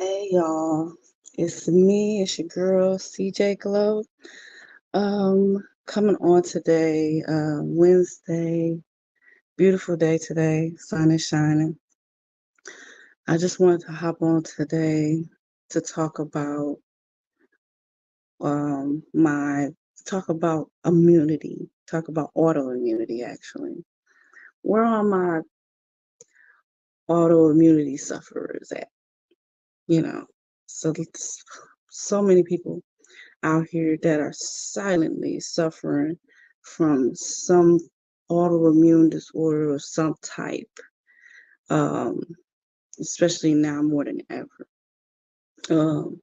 Hey y'all, it's me, it's your girl CJ Glow. Coming on today, Wednesday, beautiful day today, sun is shining. I just wanted to hop on today to talk about my talk about immunity, talk about autoimmunity actually. Where are my autoimmunity sufferers at? You know, so many people out here that are silently suffering from some autoimmune disorder of some type, um, especially now more than ever. Um,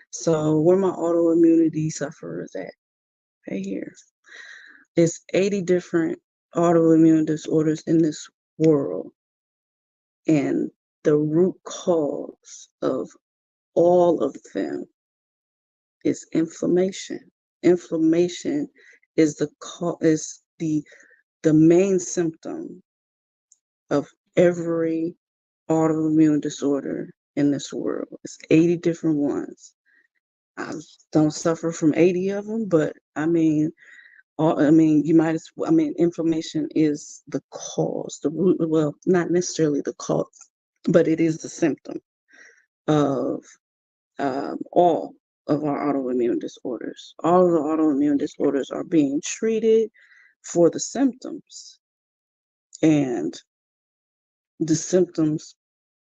so where my autoimmunity sufferers at? Right here. There's 80 different autoimmune disorders in this world, and the root cause of all of them is inflammation. Inflammation is the main symptom of every autoimmune disorder in this world. It's 80 different ones. I don't suffer from 80 of them, but you might as well, inflammation is the cause, the root, well, not necessarily the cause, but it is the symptom of all of our autoimmune disorders. All of the autoimmune disorders are being treated for the symptoms, and the symptoms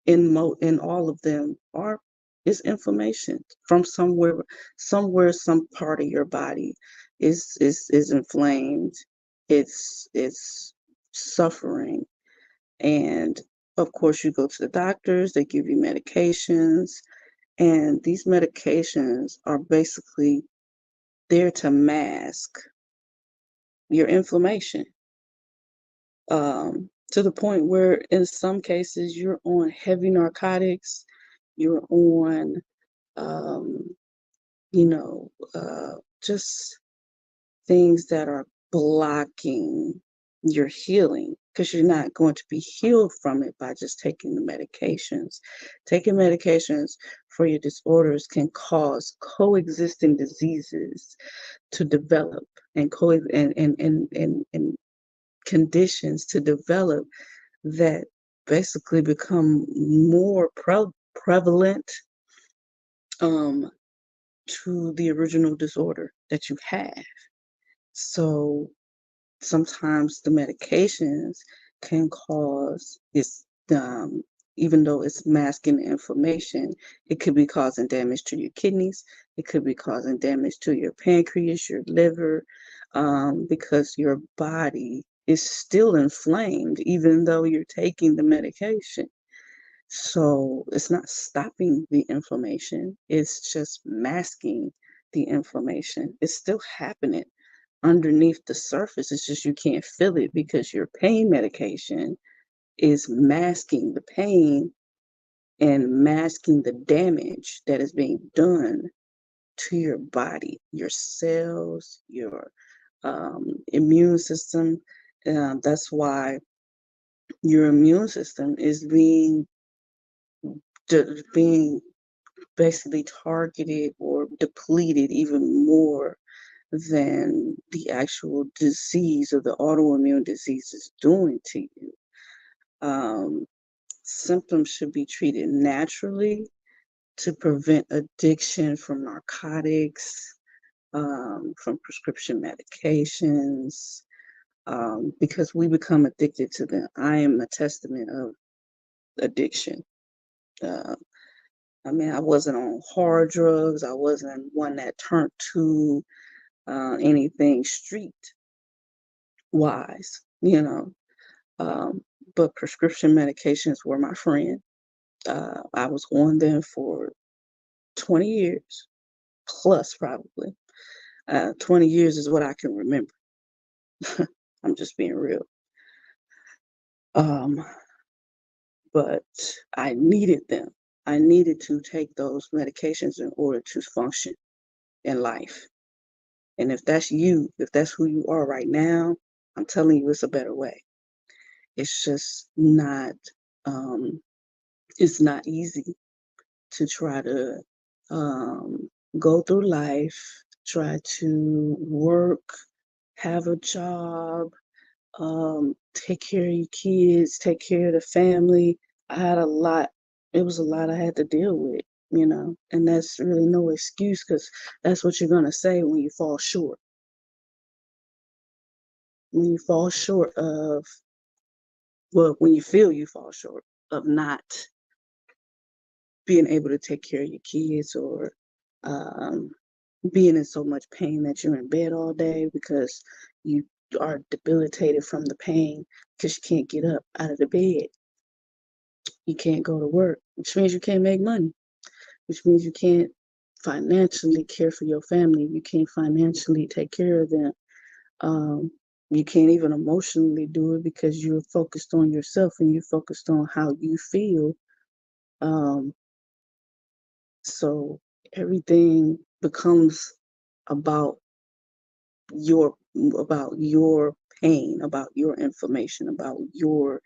in all of them are is inflammation from somewhere some part of your body is inflamed. It's suffering, and of course you go to the doctors, they give you medications, and these medications are basically there to mask your inflammation, to the point where in some cases you're on heavy narcotics, you're on, um, just things that are blocking your healing, because you're not going to be healed from it by just taking the medications. Taking medications for your disorders can cause coexisting diseases to develop, and and conditions to develop that basically become more prevalent, um, to the original disorder that you have. So sometimes the medications can cause this, even though it's masking the inflammation, it could be causing damage to your kidneys. It could be causing damage to your pancreas, your liver, because your body is still inflamed, even though you're taking the medication. So it's not stopping the inflammation, it's just masking the inflammation. It's still happening underneath the surface. It's just you can't feel it because your pain medication is masking the pain and masking the damage that is being done to your body, your cells, your immune system. That's why your immune system is being basically targeted or depleted even more than the actual disease or the autoimmune disease is doing to you. Um, Symptoms should be treated naturally to prevent addiction from narcotics, from prescription medications, because we become addicted to them. I am a testament of addiction. Uh, I wasn't on hard drugs. I wasn't one that turned to anything street wise, Um, but prescription medications were my friend. I was on them for 20 years plus, probably. 20 years is what I can remember. I'm just being real. Um, but I needed them. I needed to take those medications in order to function in life. And if that's you, if that's who you are right now, I'm telling you, it's a better way. It's just not, it's not easy to try to um, go through life, try to work, have a job, take care of your kids, take care of the family. I had a lot. It was a lot I had to deal with, and that's really no excuse because that's what you're going to say when you fall short. When you fall short of, well, when you feel you fall short of not being able to take care of your kids or um, being in so much pain that you're in bed all day because you are debilitated from the pain because you can't get up out of the bed. You can't go to work, which means you can't make money, which means you can't financially care for your family. You can't financially take care of them. Um, you can't even emotionally do it because you're focused on yourself and you're focused on how you feel. Um, so everything becomes about your your pain, about your information, about your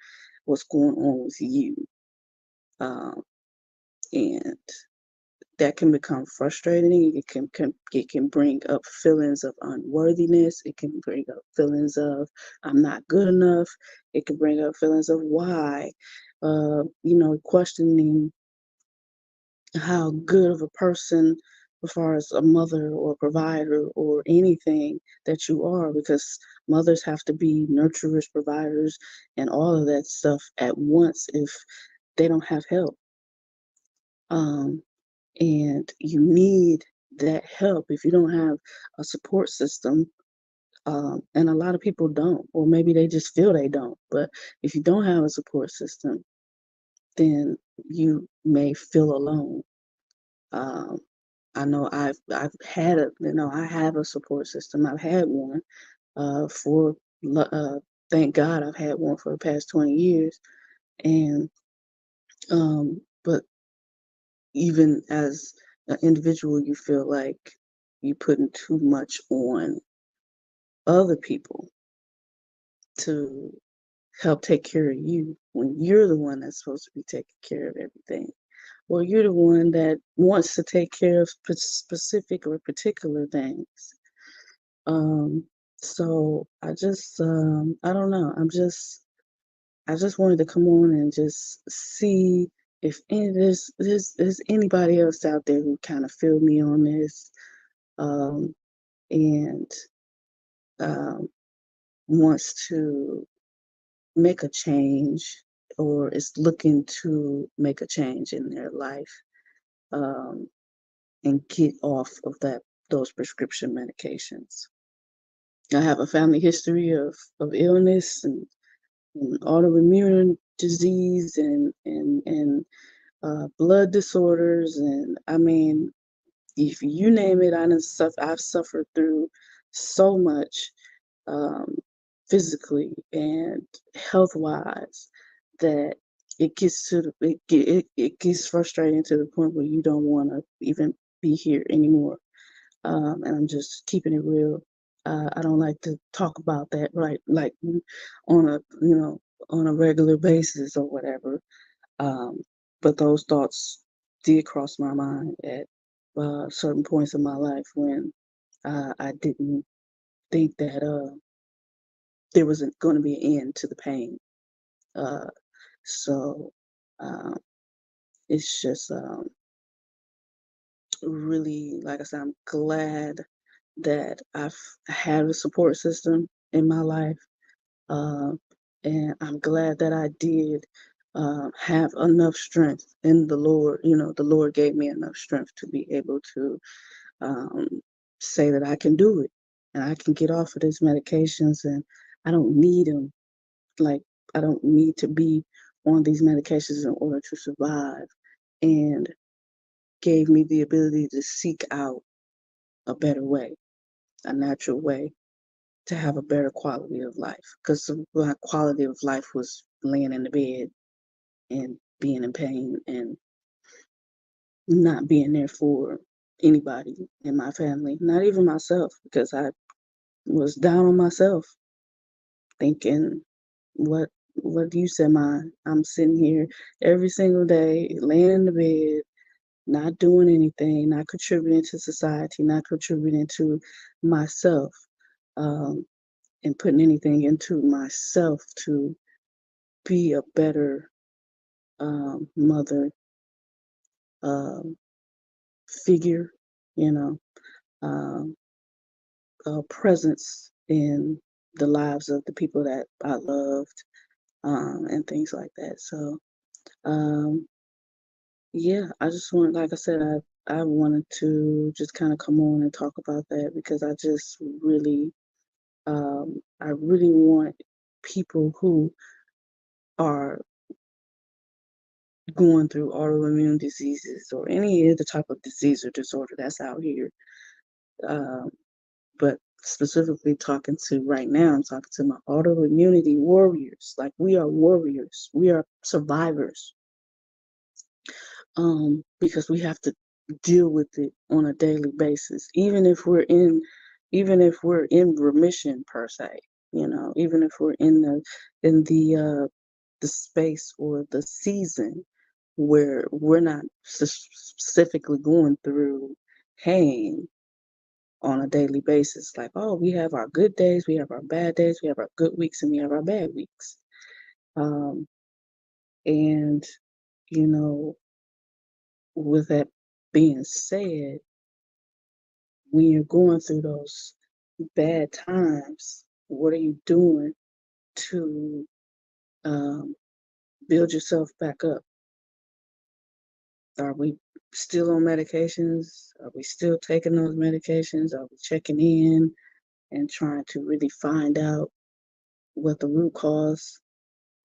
what's going on with you. Um, and that can become frustrating. It can bring up feelings of unworthiness. It can bring up feelings of I'm not good enough. It can bring up feelings of why, questioning how good of a person, as far as a mother or provider or anything that you are, because mothers have to be nurturers, providers, and all of that stuff at once if they don't have help. Um, and you need that help if you don't have a support system. And a lot of people don't, or maybe they just feel they don't. But if you don't have a support system, then you may feel alone. Um, I know I've had I have a support system. I've had one for thank God I've had one for the past 20 years. And but even as an individual, you feel like you putting too much on other people to help take care of you when you're the one that's supposed to be taking care of everything. Or you're the one that wants to take care of specific or particular things. Um, so I don't know. I just wanted to come on and just see if there's anybody else out there who kind of feel me on this, um, and um, wants to make a change or is looking to make a change in their life, um, and get off of those prescription medications. I have a family history of illness and autoimmune disease and blood disorders, and I mean, if you name it, I've suffered through so much, um, physically and health wise, that it gets frustrating to the point where you don't want to even be here anymore. And I'm just keeping it real. I don't like to talk about that, right? Like on a on a regular basis or whatever. Um, but those thoughts did cross my mind at certain points in my life when I didn't think that there wasn't going to be an end to the pain. Uh, so um, it's just really, like I said, I'm glad that I've had a support system in my life. Uh, and I'm glad that I did have enough strength in the Lord. The Lord gave me enough strength to be able to um, say that I can do it and I can get off of these medications and I don't need them. Like, I don't need to be on these medications in order to survive. And gave me the ability to seek out a better way, a natural way to have a better quality of life. Because my quality of life was laying in the bed and being in pain and not being there for anybody in my family, not even myself, because I was down on myself, thinking, what use am I? I'm sitting here every single day, laying in the bed, not doing anything, not contributing to society, not contributing to myself, um, and putting anything into myself to be a better mother, um, figure, you know, um, presence in the lives of the people that I loved, and things like that. So, um, yeah, I just want, like I said, I wanted to just kind of come on and talk about that because I just really, I really want people who are going through autoimmune diseases or any other type of disease or disorder that's out here. Um, but specifically talking to right now, I'm talking to my autoimmunity warriors. Like we are warriors, we are survivors, because we have to deal with it on a daily basis, even if we're in remission per se, even if we're in the space or the season where we're not specifically going through pain on a daily basis. Like, oh, we have our good days, we have our bad days, we have our good weeks, and we have our bad weeks. Um, and, you know, with that being said, when you're going through those bad times, what are you doing to um, build yourself back up? Are we still on medications? Are we still taking those medications? Are we checking in and trying to really find out what the root cause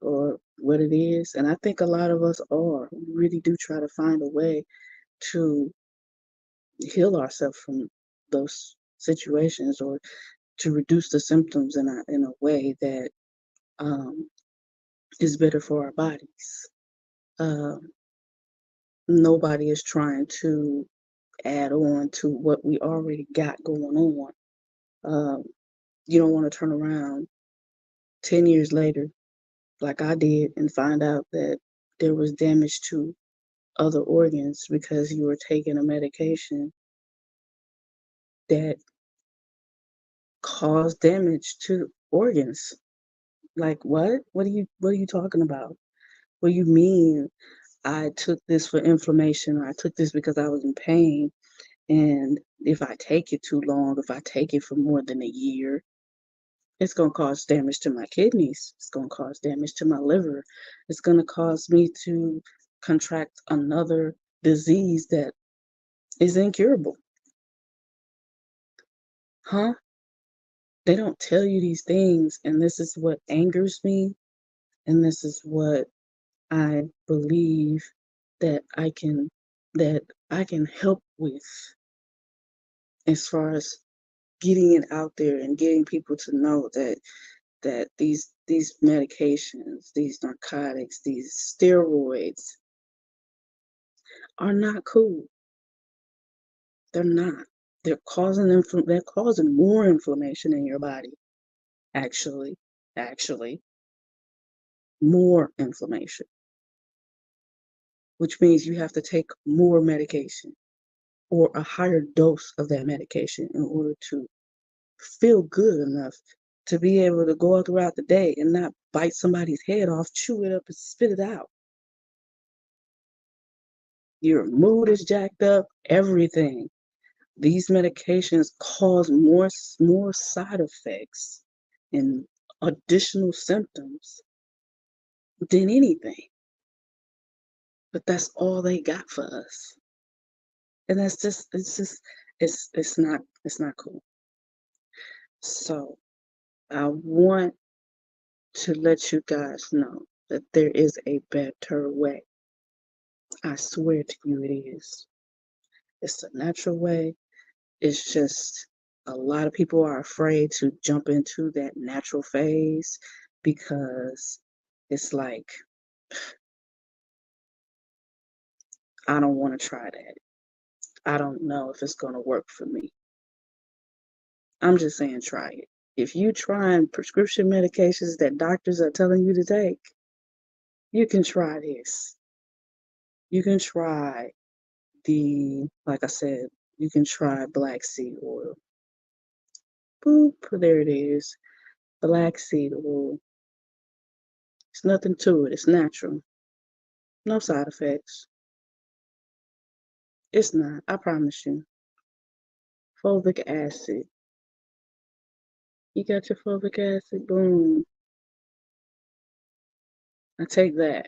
or what it is? And I think a lot of us are. We really do try to find a way to heal ourselves from those situations or to reduce the symptoms in a way that um, is better for our bodies. Um, Nobody is trying to add on to what we already got going on. Um, you don't want to turn around 10 years later, like I did, and find out that there was damage to other organs because you were taking a medication that caused damage to organs. Like what? What are you talking about? What do you mean I took this for inflammation, or I took this because I was in pain? And if I take it too long, if I take it for more than a year, it's going to cause damage to my kidneys. It's going to cause damage to my liver. It's going to cause me to contract another disease that is incurable. Huh? They don't tell you these things. And this is what angers me. And this is what I believe that I can that I can help with as far as getting it out there and getting people to know that these medications, these narcotics, these steroids are not cool. They're not. They're causing more inflammation in your body. Actually, more inflammation, which means you have to take more medication or a higher dose of that medication in order to feel good enough to be able to go out throughout the day and not bite somebody's head off, chew it up, and spit it out. Your mood is jacked up, everything. These medications cause more side effects and additional symptoms than anything. But that's all they got for us. And it's not cool. So I want to let you guys know that there is a better way. I swear to you it is. It's the natural way. It's just a lot of people are afraid to jump into that natural phase because it's like, I don't want to try that. I don't know if it's going to work for me. I'm just saying, try it. If you trying prescription medications that doctors are telling you to take, you can try this. You can try like I said, you can try black seed oil. Boop, there it is. Black seed oil. It's nothing to it. It's natural. No side effects. It's not. I promise you. Fulvic acid. You got your fulvic acid. Boom. I take that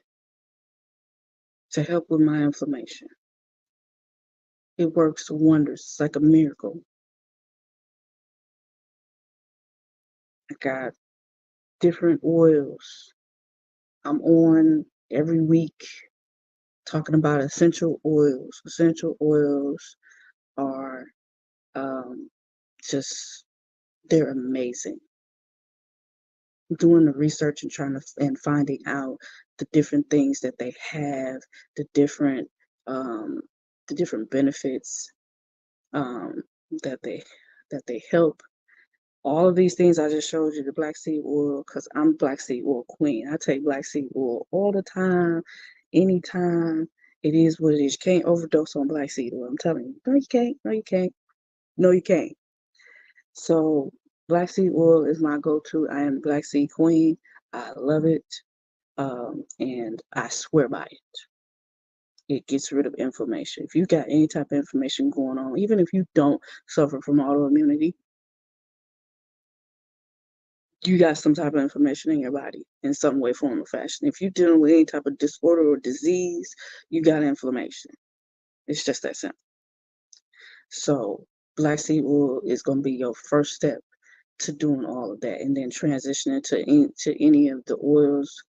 to help with my inflammation. It works wonders. It's like a miracle. I got different oils. I'm on every week talking about essential oils. Essential oils are just, they're amazing. Doing the research and trying to and finding out the different things that they have, the different um, the different benefits um, that they help. All of these things I just showed you, the black seed oil, because I'm black seed oil queen. I take black seed oil all the time, anytime. It is what it is. You can't overdose on black seed oil. I'm telling you. No, you can't. No, you can't. No, you can't. So black seed oil is my go-to. I am black seed queen. I love it. And I swear by it. It gets rid of inflammation. If you got any type of inflammation going on, even if you don't suffer from autoimmunity, you got some type of inflammation in your body in some way, form, or fashion. If you're dealing with any type of disorder or disease, you got inflammation. It's just that simple. So black seed oil is going to be your first step to doing all of that, and then transitioning to any of the oils,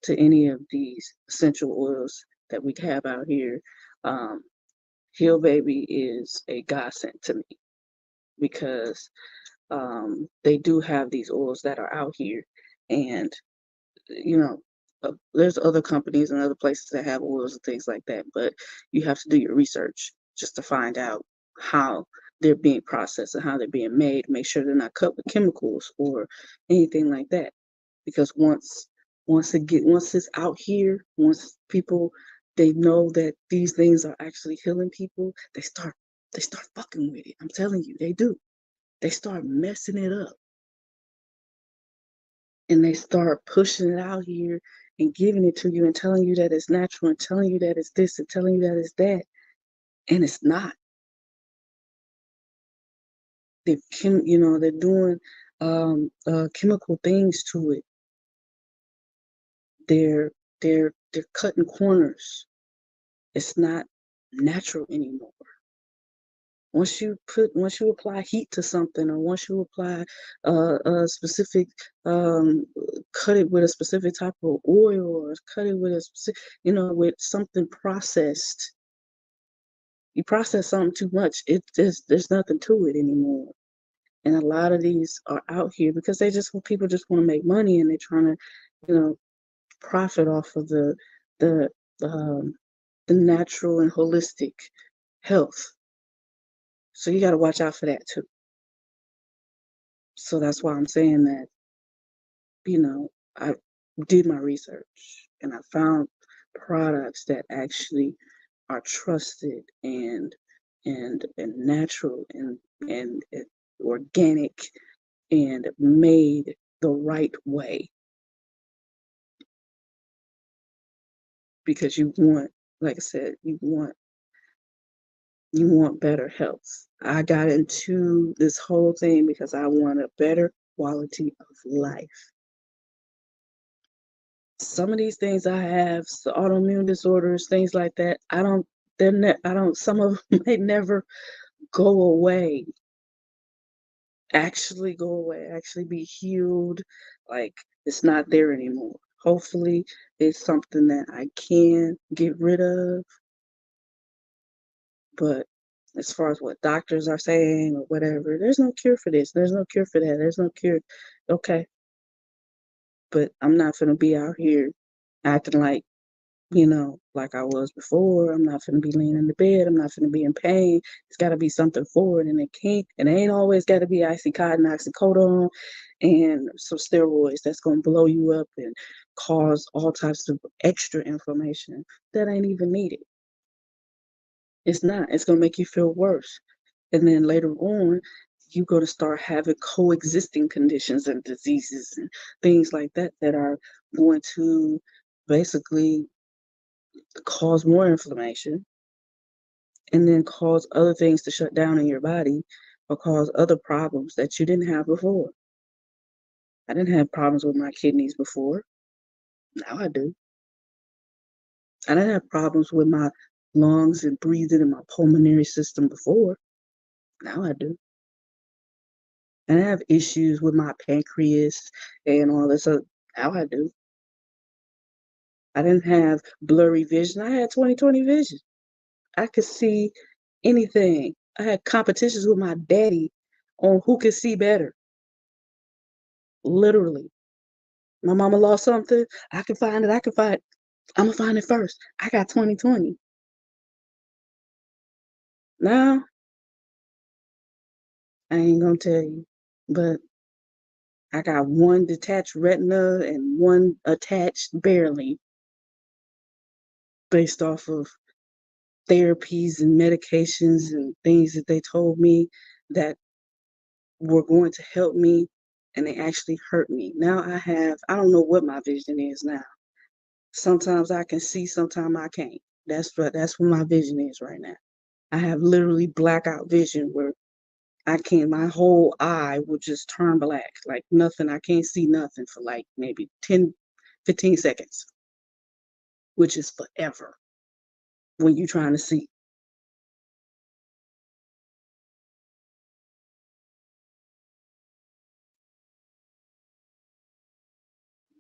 to any of these essential oils that we have out here. Heal Baby is a godsend to me because they do have these oils that are out here, and you know, there's other companies and other places that have oils and things like that, but you have to do your research just to find out how they're being processed and how they're being made. Make sure they're not cut with chemicals or anything like that, because once it's out here, once people they know that these things are actually healing people, they start fucking with it. I'm telling you, they do. They start messing it up, and they start pushing it out here and giving it to you and telling you that it's natural and telling you that it's this and telling you that it's that, and it's not. They're doing chemical things to it. They're cutting corners. It's not natural anymore. Once you apply heat to something, or once you apply a specific cut it with a specific type of oil, or cut it with a specific, with something processed, you process something too much, there's nothing to it anymore. And a lot of these are out here because people just want to make money, and they're trying to, profit off of the um, the natural and holistic health. So you got to watch out for that too. So that's why I'm saying that, I did my research and I found products that actually are trusted and natural and organic and made the right way, because like I said, you want better health. I got into this whole thing because I want a better quality of life. Some of these things I have, so autoimmune disorders, things like that, some of them may never go away, actually be healed. Like, it's not there anymore. Hopefully, it's something that I can get rid of. But as far as what doctors are saying or whatever, there's no cure for this. There's no cure for that. There's no cure. Okay. But I'm not going to be out here acting like I was before. I'm not going to be laying in the bed. I'm not going to be in pain. It's got to be something for it. And it ain't always got to be Oxycontin, oxycodone, and some steroids that's going to blow you up and cause all types of extra inflammation that ain't even needed. It's not. It's going to make you feel worse. And then later on, you're going to start having coexisting conditions and diseases and things like that that are going to basically cause more inflammation and then cause other things to shut down in your body or cause other problems that you didn't have before. I didn't have problems with my kidneys before. Now I do. I didn't have problems with my lungs and breathing and my pulmonary system before. Now I do. And I have issues with my pancreas and all this. Now I do. I didn't have blurry vision. I had 20/20 vision. I could see anything. I had competitions with my daddy on who could see better. Literally. My mama lost something. I can find it. I can find it. I'm gonna find it first. I got 20/20. Now I ain't gonna tell you, but I got one detached retina and one attached barely based off of therapies and medications and things that they told me that were going to help me and they actually hurt me. Now I don't know what my vision is now. Sometimes I can see, sometimes I can't. That's what my vision is right now. I have literally blackout vision where I can't, my whole eye will just turn black, like nothing. I can't see nothing for like maybe 10, 15 seconds, which is forever when you're trying to see.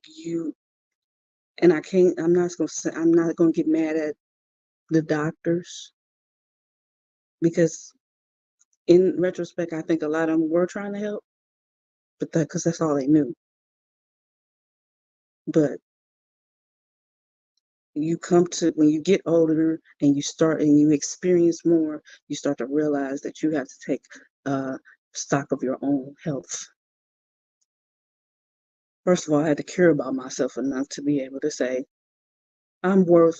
You and I can't, I'm not gonna get mad at the doctors because in retrospect, I think a lot of them were trying to help, but because that's all they knew. But you come to when you get older and you start and you experience more, you start to realize that you have to take uh, stock of your own health. First of all, I had to care about myself enough to be able to say, I'm worth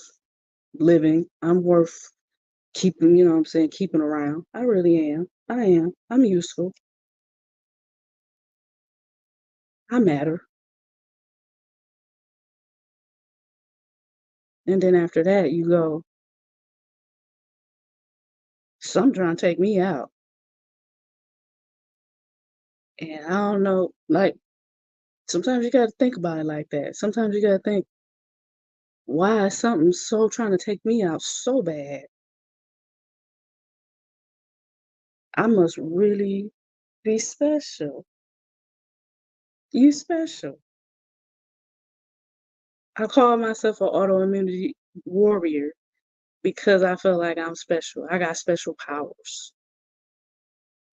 living. I'm worth keeping, you know what I'm saying, keeping around. I really am. I am. I'm useful. I matter. And then after that, you go, some trying to take me out. And I don't know, like, sometimes you got to think about it like that. Sometimes you got to think, why is something so trying to take me out so bad? I must really be special. You special. I call myself an autoimmunity warrior because I feel like I'm special. I got special powers.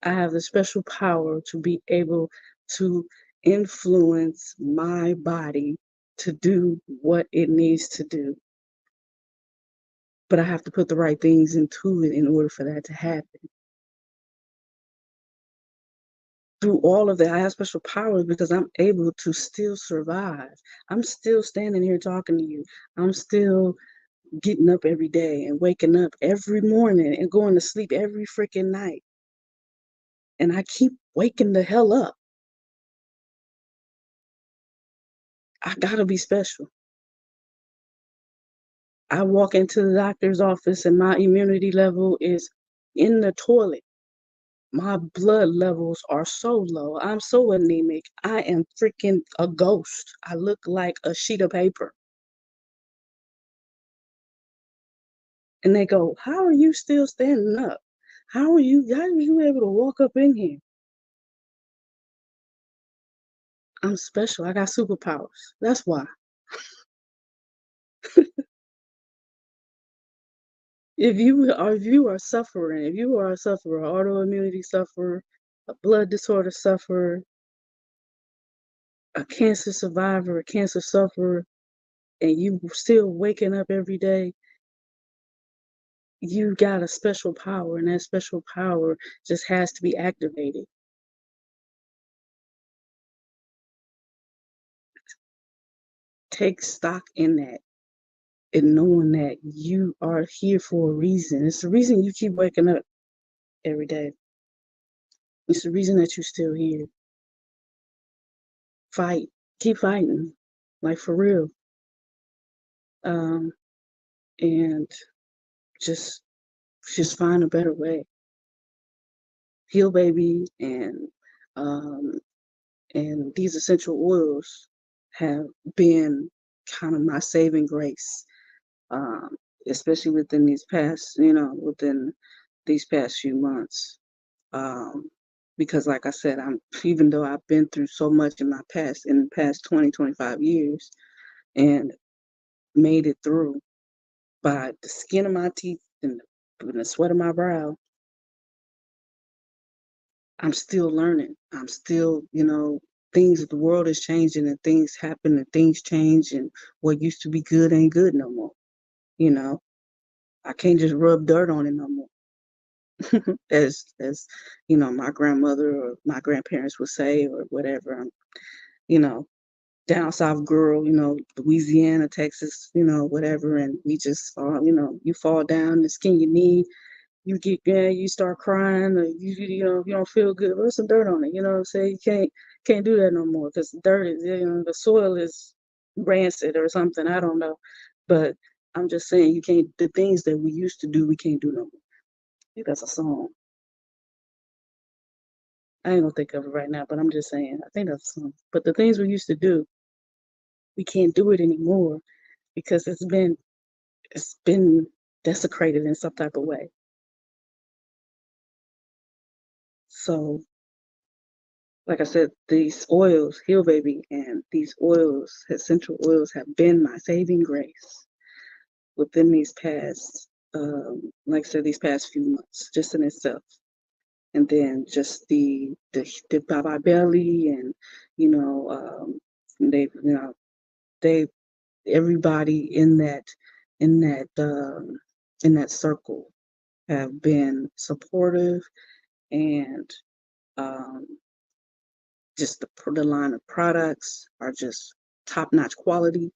I have the special power to be able to influence my body to do what it needs to do. But I have to put the right things into it in order for that to happen. Through all of that, I have special powers because I'm able to still survive. I'm still standing here talking to you. I'm still getting up every day and waking up every morning and going to sleep every freaking night. And I keep waking the hell up. I gotta be special. I walk into the doctor's office and my immunity level is in the toilet. My blood levels are so low. I'm so anemic. I am freaking a ghost. I look like a sheet of paper. And they go, how are you still standing up? How are you able to walk up in here? I'm special. I got superpowers. That's why. If you are suffering, if you are a sufferer, autoimmunity sufferer, a blood disorder sufferer, a cancer survivor, a cancer sufferer, and you still waking up every day, you got a special power, and that special power just has to be activated. Take stock in that. and knowing that you are here for a reason. It's the reason you keep waking up every day. It's the reason that you're still here. Fight. Keep fighting. Like for real. Um, and just just find a better way. Heal baby um and these essential oils have been kind of my saving grace. Um, especially within these past few months. Um, because like I said, even though I've been through so much in the past 20, 25 years and made it through by the skin of my teeth and the sweat of my brow, I'm still learning. I'm still, the world is changing and things happen and things change and what used to be good ain't good no more. You know, I can't just rub dirt on it no more. As my grandmother or my grandparents would say or whatever. I'm, you know, down south girl, Louisiana, Texas, whatever, and we just fall, you fall down and skin your knee, you start crying, or you don't feel good. There's some dirt on it, you know what I'm saying? You can't do that no more because dirt is, the soil is rancid or something. I don't know, but I'm just saying you can't the things that we used to do, we can't do no more. I think that's a song. I ain't gonna think of it right now, but I'm just saying, I think that's a song. But the things we used to do, we can't do it anymore because it's been desecrated in some type of way. So, like I said, these oils, Heal Baby, and these oils, essential oils, have been my saving grace within like I said, these past few months, just in itself. And then just the Baba Belly, and you know, they everybody in that um, in that circle have been supportive and um, just the line of products are just top notch quality,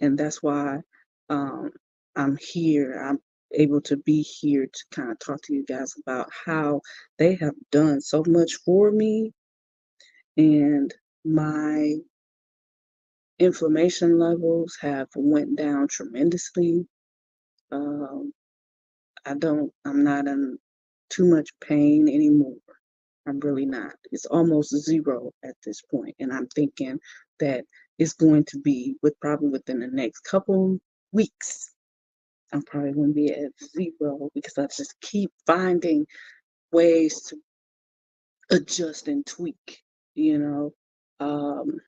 and that's why um, I'm here. I'm able to be here to kind of talk to you guys about how they have done so much for me, and my inflammation levels have went down tremendously. Um, I'm not in too much pain anymore. I'm really not. It's almost zero at this point, and I'm thinking that it's going to be probably within the next couple weeks. I'm probably going to be at zero because I just keep finding ways to adjust and tweak, you know, um,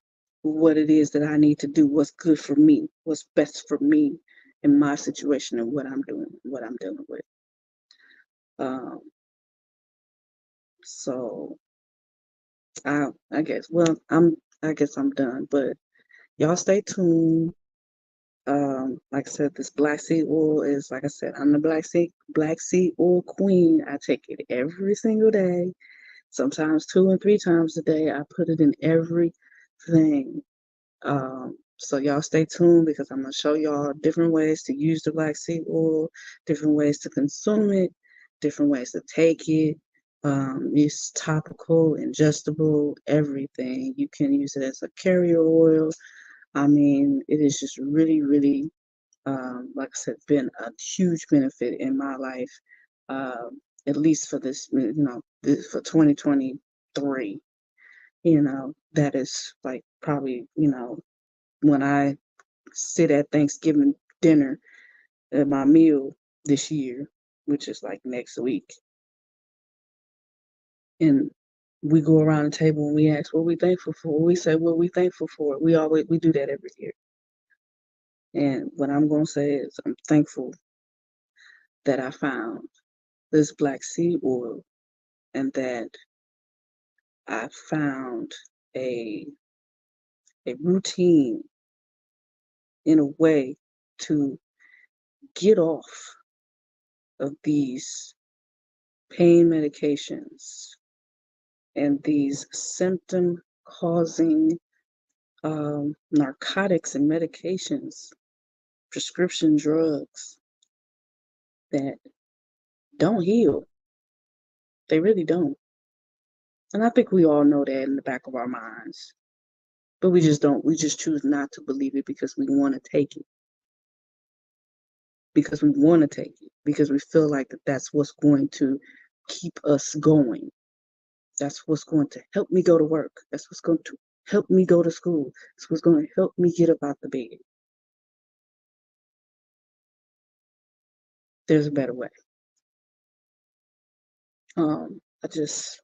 what it is that I need to do, what's good for me, what's best for me in my situation and what I'm doing, what I'm dealing with. Um, so I guess, well, I guess I'm done, but y'all stay tuned. Like I said, this black seed oil is, like I said, I'm the black seed oil queen. I take it every single day, sometimes 2 and 3 times a day. I put it in everything. So y'all stay tuned because I'm gonna show y'all different ways to use the black seed oil, different ways to consume it, different ways to take it. It's topical, ingestible, everything. You can use it as a carrier oil. I mean, it is just really, really, like I said, been a huge benefit in my life, at least for for 2023. That is like probably, when I sit at Thanksgiving dinner at my meal this year, which is like next week, and we go around the table and we ask what we thankful for. We say what we thankful for. We do that every year. And what I'm gonna say is I'm thankful that I found this black seed oil and that I found a a routine in a way to get off of these pain medications and these symptom causing narcotics and medications prescription drugs that don't heal. They really don't. And I think we all know that in the back of our minds. But we just don't. We just choose not to believe it because we want to take it. Because we want to take it. Because we feel like that's what's going to keep us going. That's what's going to help me go to work. That's what's going to help me go to school. That's what's going to help me get up out the bed. There's a better way. I just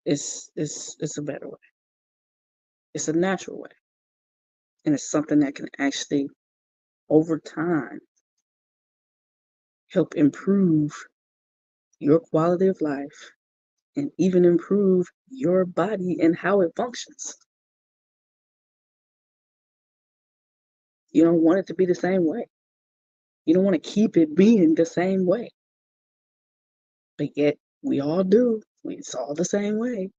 it's a better way. It's a natural way. And it's something that can actually over time help improve your quality of life and even improve your body and how it functions. You don't want it to be the same way. You don't want to keep it being the same way. But yet we all do. It's all the same way,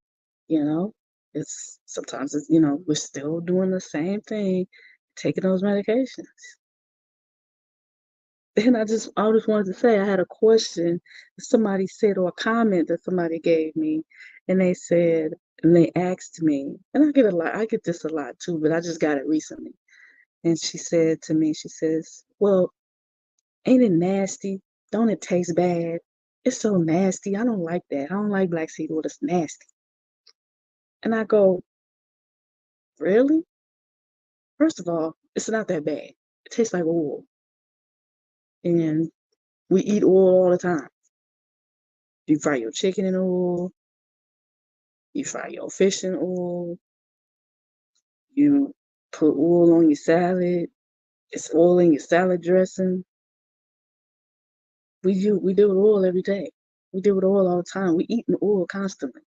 you know. It's sometimes it's, we're still doing the same thing, taking those medications. And I just wanted to say I had a question somebody said, or a comment that somebody gave me, and they said, and they asked me, and I get this a lot too, but I just got it recently. And she said to me, she says, "Well, ain't it nasty? Don't it taste bad? It's so nasty. I don't like that. I don't like black seed oil. It's nasty." And I go, "Really? First of all, it's not that bad. It tastes like oil. And we eat oil all the time. You fry your chicken in oil, you fry your fish in oil, you put oil on your salad, it's oil in your salad dressing. We deal with oil every day. We deal with oil all the time. We eat oil constantly."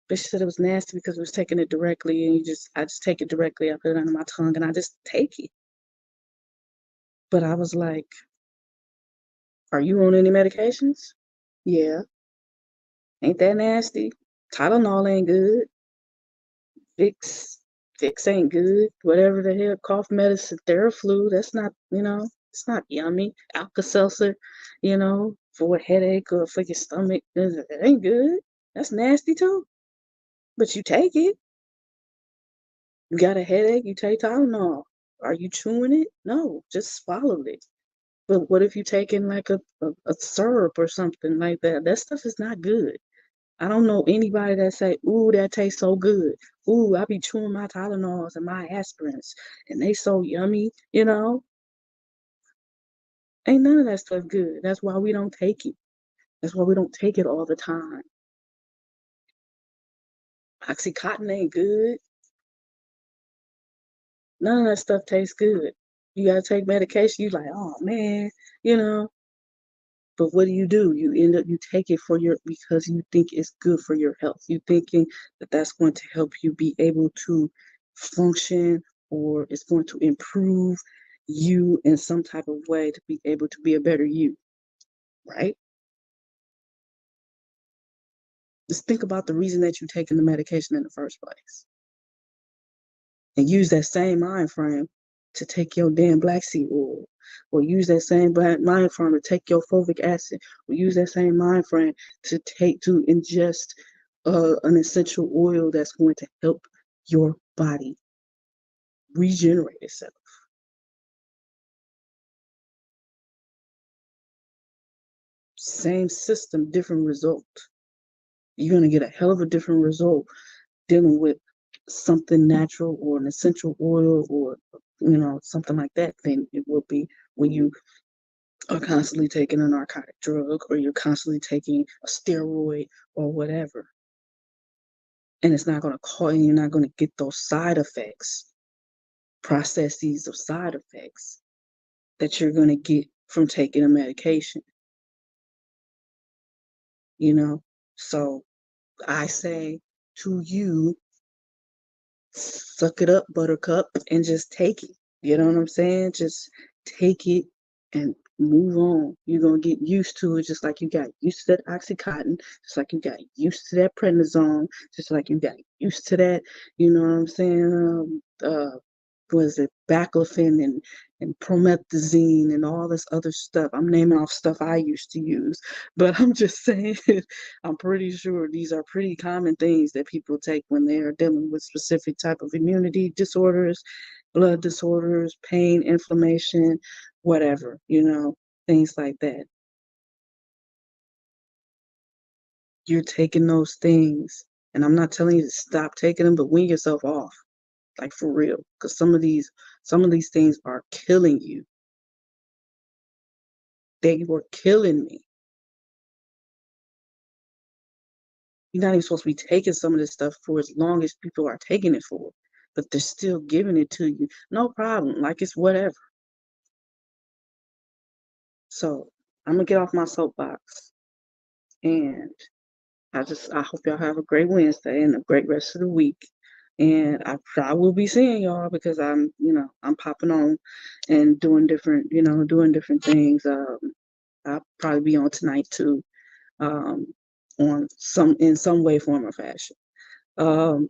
But she said it was nasty because it was taking it directly, and I just take it directly. I put it under my tongue and I just take it. But I was like, "Are you on any medications?" "Yeah." "Ain't that nasty? Tylenol ain't good. Vicks, Vicks ain't good. Whatever the hell, cough medicine, Theraflu, that's not, it's not yummy. Alka-Seltzer, for a headache or for your stomach, it ain't good. That's nasty too. But you take it. You got a headache, you take Tylenol. Are you chewing it? No, just swallow it. But what if you taking like a syrup or something like that? That stuff is not good. I don't know anybody that say, 'Ooh, that tastes so good. Ooh, I be chewing my Tylenols and my aspirins, and they so yummy.' Ain't none of that stuff good. That's why we don't take it. That's why we don't take it all the time. Oxycontin ain't good. None of that stuff tastes good. You gotta take medication. You like, oh man, you know. But what do? You end up you take it because you think it's good for your health. You thinking that that's going to help you be able to function, or it's going to improve you in some type of way to be able to be a better you, right? Just think about the reason that you're taking the medication in the first place, and use that same mind frame to take your damn black seed oil, or use that same mind frame to take your fulvic acid, or use that same mind frame to ingest an essential oil that's going to help your body regenerate itself. Same system, different result. You're going to get a hell of a different result dealing with something natural or an essential oil, or something like that, than it will be when you are constantly taking a narcotic drug, or you're constantly taking a steroid or whatever. And it's not going to cause, you're not going to get those side effects, processes of side effects that you're going to get from taking a medication. So I say to you, suck it up, buttercup, and just take it. You know what I'm saying? Just take it and move on. You're going to get used to it, just like you got used to that Oxycontin, just like you got used to that prednisone, just like you got used to that, you know what I'm saying, was it baclofen and promethazine and all this other stuff. I'm naming off stuff I used to use, but I'm just saying I'm pretty sure these are pretty common things that people take when they are dealing with specific type of immunity disorders, blood disorders, pain, inflammation, whatever, things like that. You're taking those things, and I'm not telling you to stop taking them, but wean yourself off, like for real, because some of these things are killing you. They were killing me. You're not even supposed to be taking some of this stuff for as long as people are taking it for, but they're still giving it to you. No problem, like it's whatever. So I'm gonna get off my soapbox, and I hope y'all have a great Wednesday and a great rest of the week. And I will be seeing y'all because I'm popping on and doing different things. I'll probably be on tonight too, um, in some way, form, or fashion. Um,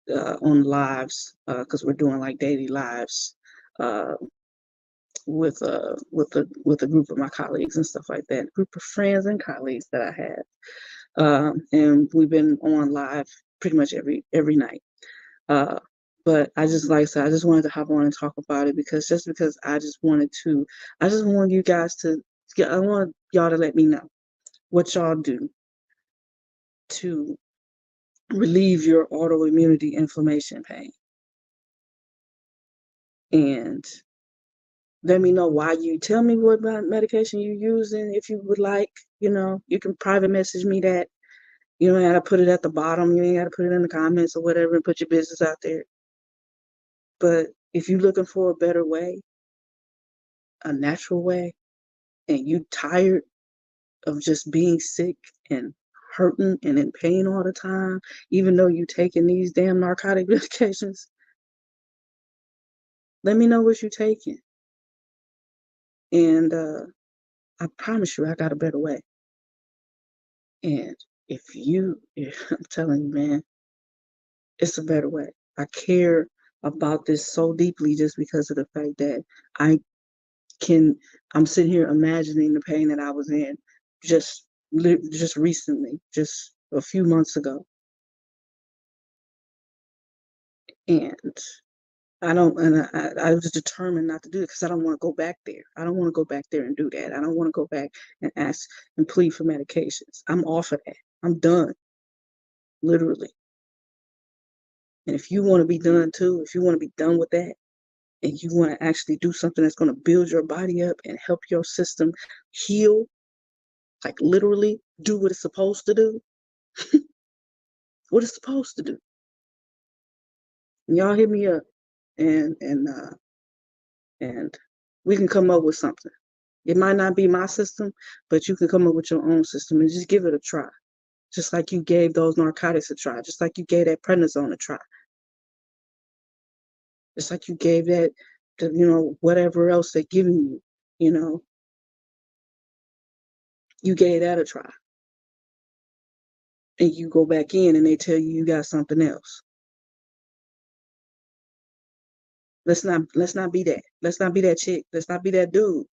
on lives, because we're doing like daily lives, uh, with a group of my colleagues and stuff like that, group of friends and colleagues that I have. And we've been on live pretty much every night. Uh, but I just, like I said, I just wanted to hop on and talk about it because I just want you guys to, I want y'all to let me know what y'all do to relieve your autoimmunity inflammation pain. And let me know why you tell me what medication you're using if you would like. You can private message me that. You don't have to put it at the bottom. You ain't got to put it in the comments or whatever and put your business out there. But if you're looking for a better way, a natural way, and you tired of just being sick and hurting and in pain all the time, even though you taking these damn narcotic medications, let me know what you're taking. And I promise you I got a better way. And I'm telling you, man, it's a better way. I care about this so deeply just because of the fact that I I'm sitting here imagining the pain that I was in just just recently, just a few months ago. And I was determined not to do it because I don't want to go back there. I don't want to go back there and do that. I don't want to go back and ask and plead for medications. I'm off of that. I'm done, literally. And if you want to be done too, if you want to be done with that, and you want to actually do something that's going to build your body up and help your system heal, like literally do what it's supposed to do, what it's supposed to do. And y'all hit me up, and and we can come up with something. It might not be my system, but you can come up with your own system and just give it a try. Just like you gave those narcotics a try, just like you gave that prednisone a try, just like you gave that to, whatever else they're giving you, you know, you gave that a try. And you go back in and they tell you you got something else. Let's not be that. Let's not be that chick. Let's not be that dude.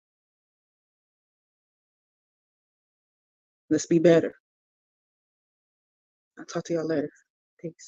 Let's be better. I'll talk to y'all later.